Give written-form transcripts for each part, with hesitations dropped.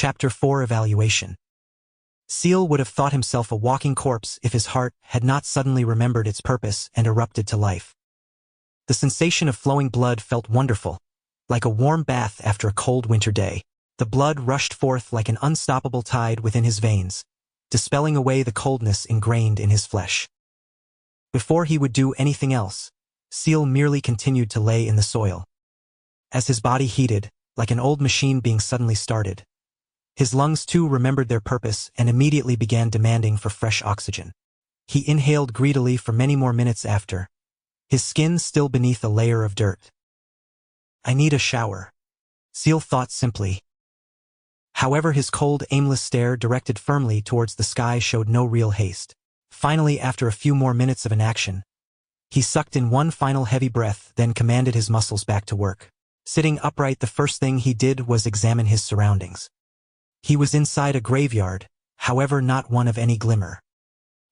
Chapter 4 Evaluation. Ciel would have thought himself a walking corpse if his heart had not suddenly remembered its purpose and erupted to life. The sensation of flowing blood felt wonderful, like a warm bath after a cold winter day. The blood rushed forth like an unstoppable tide within his veins, dispelling away the coldness ingrained in his flesh. Before he would do anything else, Ciel merely continued to lay in the soil. As his body heated, like an old machine being suddenly started, his lungs too remembered their purpose and immediately began demanding for fresh oxygen. He inhaled greedily for many more minutes after, his skin still beneath a layer of dirt. "I need a shower," Ciel thought simply. However, his cold, aimless stare directed firmly towards the sky showed no real haste. Finally, after a few more minutes of inaction, he sucked in one final heavy breath, then commanded his muscles back to work. Sitting upright, the first thing he did was examine his surroundings. He was inside a graveyard, however not one of any glimmer.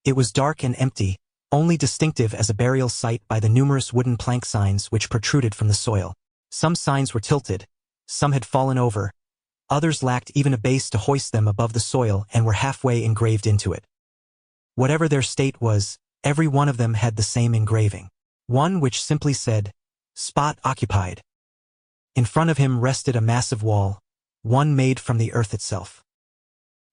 It was dark and empty, only distinctive as a burial site by the numerous wooden plank signs which protruded from the soil. Some signs were tilted, some had fallen over, others lacked even a base to hoist them above the soil and were halfway engraved into it. Whatever their state was, every one of them had the same engraving. One which simply said, "Spot occupied." In front of him rested a massive wall, one made from the earth itself.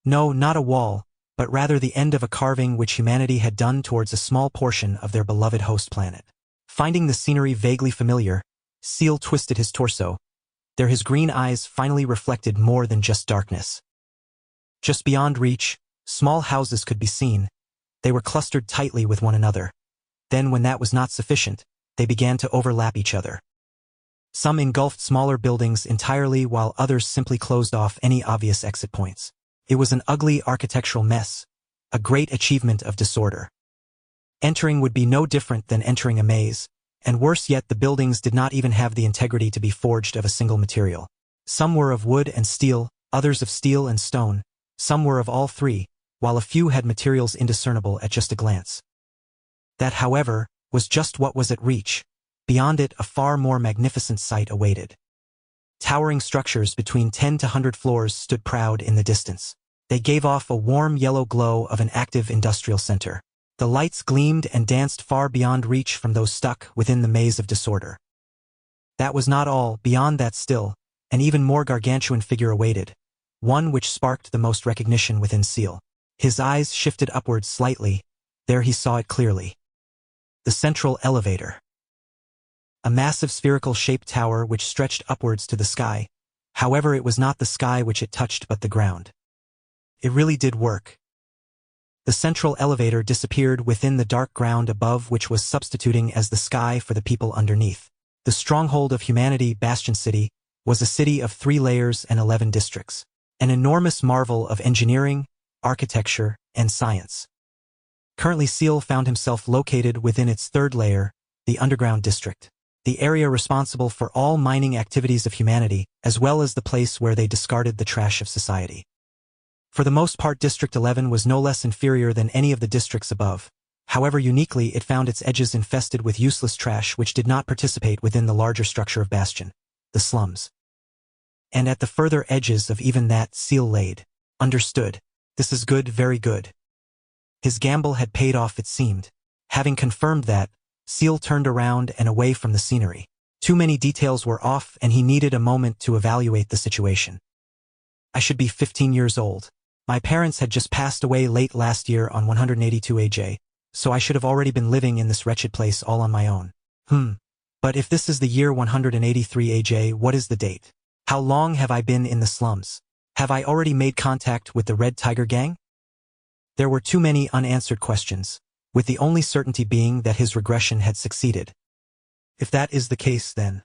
No, not a wall, but rather the end of a carving which humanity had done towards a small portion of their beloved host planet. Finding the scenery vaguely familiar, Ciel twisted his torso. There his green eyes finally reflected more than just darkness. Just beyond reach, small houses could be seen. They were clustered tightly with one another. Then, when that was not sufficient, they began to overlap each other. Some engulfed smaller buildings entirely while others simply closed off any obvious exit points. It was an ugly architectural mess, a great achievement of disorder. Entering would be no different than entering a maze, and worse yet, the buildings did not even have the integrity to be forged of a single material. Some were of wood and steel, others of steel and stone, some were of all three, while a few had materials indiscernible at just a glance. That, however, was just what was at reach. Beyond it, a far more magnificent sight awaited. Towering structures between 10 to 100 floors stood proud in the distance. They gave off a warm yellow glow of an active industrial center. The lights gleamed and danced far beyond reach from those stuck within the maze of disorder. That was not all. Beyond that still, an even more gargantuan figure awaited, one which sparked the most recognition within Ciel. His eyes shifted upwards slightly. There he saw it clearly. The central elevator. A massive spherical-shaped tower which stretched upwards to the sky. However, it was not the sky which it touched but the ground. It really did work. The central elevator disappeared within the dark ground above, which was substituting as the sky for the people underneath. The stronghold of humanity, Bastion City, was a city of 3 layers and 11 districts. An enormous marvel of engineering, architecture, and science. Currently, Ciel found himself located within its 3rd layer, the underground district. The area responsible for all mining activities of humanity, as well as the place where they discarded the trash of society. For the most part, District 11 was no less inferior than any of the districts above. However, uniquely, it found its edges infested with useless trash which did not participate within the larger structure of Bastion, the slums. And at the further edges of even that, Ciel laid. Understood. This is good, very good. His gamble had paid off, it seemed. Having confirmed that, Ciel turned around and away from the scenery. Too many details were off and he needed a moment to evaluate the situation. I should be 15 years old. My parents had just passed away late last year on 182 AJ, so I should have already been living in this wretched place all on my own. But if this is the year 183 AJ, what is the date? How long have I been in the slums? Have I already made contact with the Red Tiger Gang? There were too many unanswered questions, with the only certainty being that his regression had succeeded. If that is the case, then...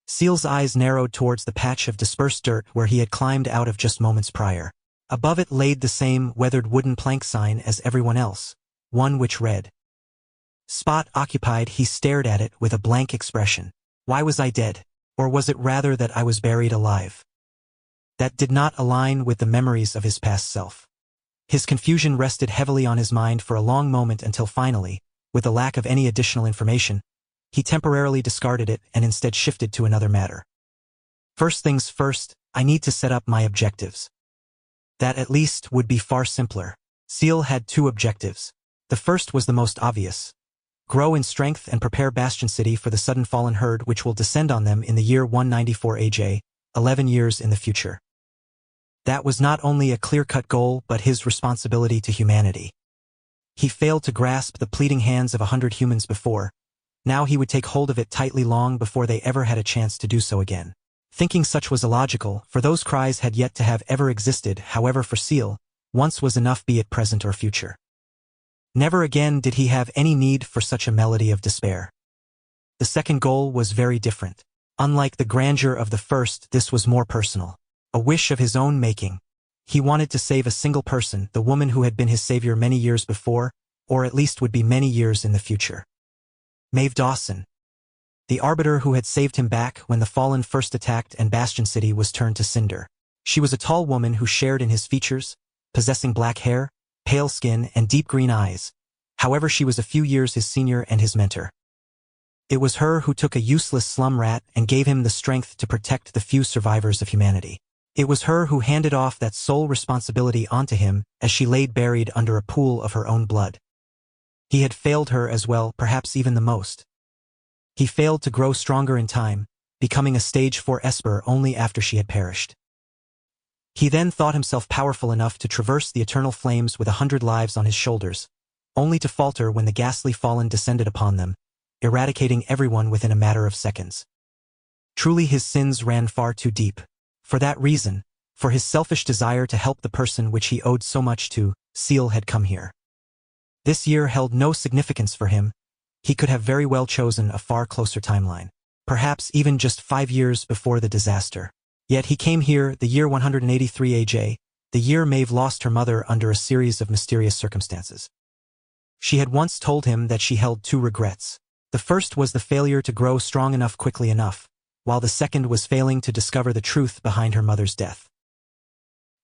Ciel's eyes narrowed towards the patch of dispersed dirt where he had climbed out of just moments prior. Above it laid the same weathered wooden plank sign as everyone else, one which read, "Spot occupied." He stared at it with a blank expression. Why was I dead? Or was it rather that I was buried alive? That did not align with the memories of his past self. His confusion rested heavily on his mind for a long moment until finally, with the lack of any additional information, he temporarily discarded it and instead shifted to another matter. First things first, I need to set up my objectives. That at least would be far simpler. Ciel had two objectives. The first was the most obvious. Grow in strength and prepare Bastion City for the sudden fallen herd which will descend on them in the year 194 AJ, 11 years in the future. That was not only a clear-cut goal but his responsibility to humanity. He failed to grasp the pleading hands of 100 humans before. Now he would take hold of it tightly long before they ever had a chance to do so again. Thinking such was illogical, for those cries had yet to have ever existed. However, for Ciel, once was enough, be it present or future. Never again did he have any need for such a melody of despair. The second goal was very different. Unlike the grandeur of the first, this was more personal. A wish of his own making. He wanted to save a single person, the woman who had been his savior many years before, or at least would be many years in the future. Maeve Dawson. The arbiter who had saved him back when the Fallen first attacked and Bastion City was turned to cinder. She was a tall woman who shared in his features, possessing black hair, pale skin, and deep green eyes. However, she was a few years his senior and his mentor. It was her who took a useless slum rat and gave him the strength to protect the few survivors of humanity. It was her who handed off that sole responsibility onto him as she laid buried under a pool of her own blood. He had failed her as well, perhaps even the most. He failed to grow stronger in time, becoming a stage 4 Esper only after she had perished. He then thought himself powerful enough to traverse the eternal flames with 100 lives on his shoulders, only to falter when the ghastly Fallen descended upon them, eradicating everyone within a matter of seconds. Truly his sins ran far too deep. For that reason, for his selfish desire to help the person which he owed so much to, Ciel had come here. This year held no significance for him. He could have very well chosen a far closer timeline. Perhaps even just 5 years before the disaster. Yet he came here, the year 183 AJ, the year Maeve lost her mother under a series of mysterious circumstances. She had once told him that she held 2 regrets. The first was the failure to grow strong enough quickly enough, while the second was failing to discover the truth behind her mother's death.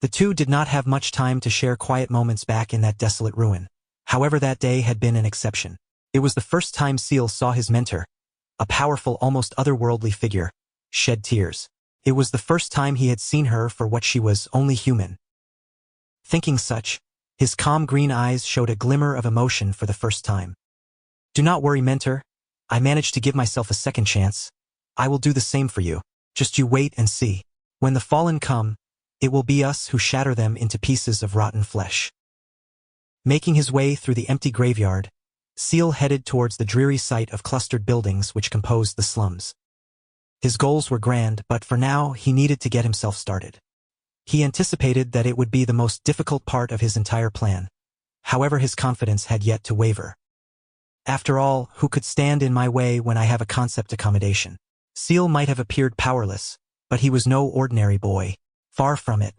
The two did not have much time to share quiet moments back in that desolate ruin. However, that day had been an exception. It was the first time Ciel saw his mentor, a powerful, almost otherworldly figure, shed tears. It was the first time he had seen her for what she was, only human. Thinking such, his calm green eyes showed a glimmer of emotion for the first time. Do not worry, mentor. I managed to give myself a second chance. I will do the same for you. Just you wait and see. When the Fallen come, it will be us who shatter them into pieces of rotten flesh. Making his way through the empty graveyard, Ciel headed towards the dreary site of clustered buildings which composed the slums. His goals were grand, but for now he needed to get himself started. He anticipated that it would be the most difficult part of his entire plan. However, his confidence had yet to waver. After all, who could stand in my way when I have a concept accommodation? Ciel might have appeared powerless, but he was no ordinary boy. Far from it.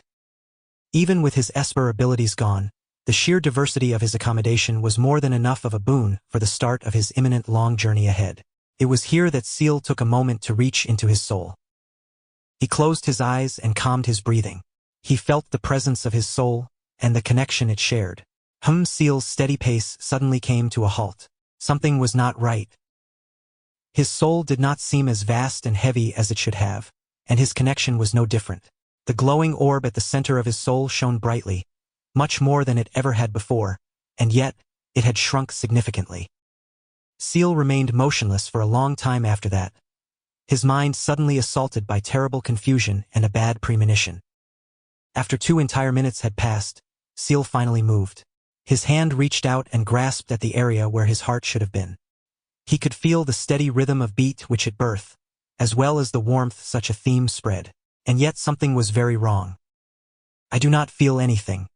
Even with his Esper abilities gone, the sheer diversity of his accommodation was more than enough of a boon for the start of his imminent long journey ahead. It was here that Ciel took a moment to reach into his soul. He closed his eyes and calmed his breathing. He felt the presence of his soul, and the connection it shared. Ciel's steady pace suddenly came to a halt. Something was not right. His soul did not seem as vast and heavy as it should have, and his connection was no different. The glowing orb at the center of his soul shone brightly, much more than it ever had before, and yet, it had shrunk significantly. Ciel remained motionless for a long time after that, his mind suddenly assaulted by terrible confusion and a bad premonition. After 2 entire minutes had passed, Ciel finally moved. His hand reached out and grasped at the area where his heart should have been. He could feel the steady rhythm of beat which it birthed, as well as the warmth such a theme spread. And yet something was very wrong. I do not feel anything.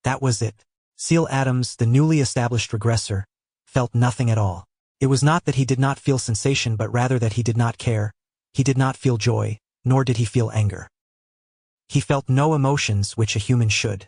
That was it. Ciel Adams, the newly established regressor, felt nothing at all. It was not that he did not feel sensation, but rather that he did not care. He did not feel joy, nor did he feel anger. He felt no emotions which a human should.